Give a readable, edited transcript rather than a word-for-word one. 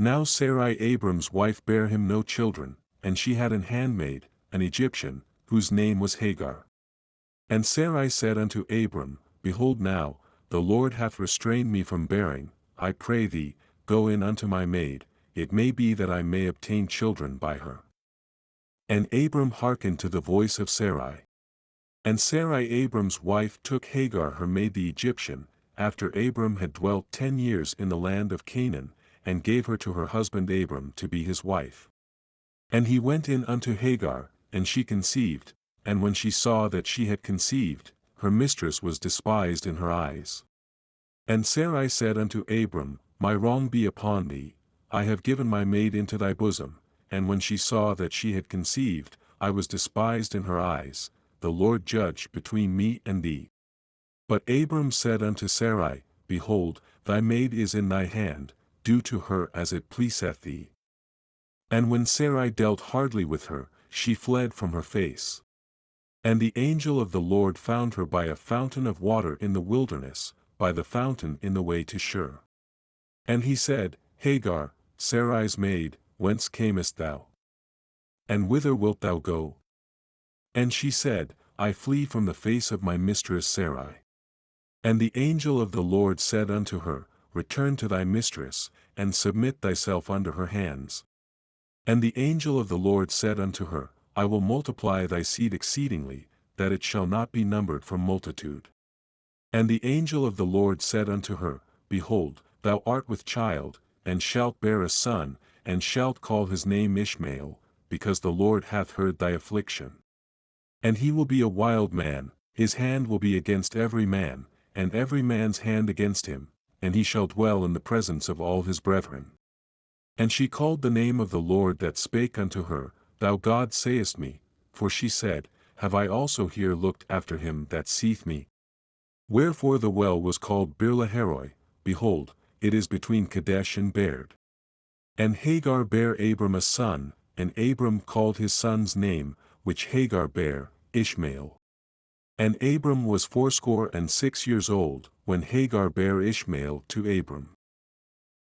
Now Sarai Abram's wife bare him no children, and she had an handmaid, an Egyptian, whose name was Hagar. And Sarai said unto Abram, Behold now, the Lord hath restrained me from bearing, I pray thee, go in unto my maid, it may be that I may obtain children by her. And Abram hearkened to the voice of Sarai. And Sarai Abram's wife took Hagar her maid the Egyptian, after Abram had dwelt 10 years in the land of Canaan, and gave her to her husband Abram to be his wife. And he went in unto Hagar, and she conceived, and when she saw that she had conceived, her mistress was despised in her eyes. And Sarai said unto Abram, My wrong be upon thee, I have given my maid into thy bosom, and when she saw that she had conceived, I was despised in her eyes, the Lord judge between me and thee. But Abram said unto Sarai, Behold, thy maid is in thy hand, do to her as it pleaseth thee. And when Sarai dealt hardly with her, she fled from her face. And the angel of the Lord found her by a fountain of water in the wilderness, by the fountain in the way to Shur. And he said, Hagar, Sarai's maid, whence camest thou? And whither wilt thou go? And she said, I flee from the face of my mistress Sarai. And the angel of the Lord said unto her, Return to thy mistress, and submit thyself under her hands. And the angel of the Lord said unto her, I will multiply thy seed exceedingly, that it shall not be numbered from multitude. And the angel of the Lord said unto her, Behold, thou art with child, and shalt bear a son, and shalt call his name Ishmael, because the Lord hath heard thy affliction. And he will be a wild man, his hand will be against every man, and every man's hand against him, and he shall dwell in the presence of all his brethren. And she called the name of the Lord that spake unto her, Thou God sayest me, for she said, Have I also here looked after him that seeth me? Wherefore the well was called Beer-lahai-roi, behold, it is between Kadesh and Bered. And Hagar bare Abram a son, and Abram called his son's name, which Hagar bare, Ishmael. And Abram was 86 years old, when Hagar bare Ishmael to Abram.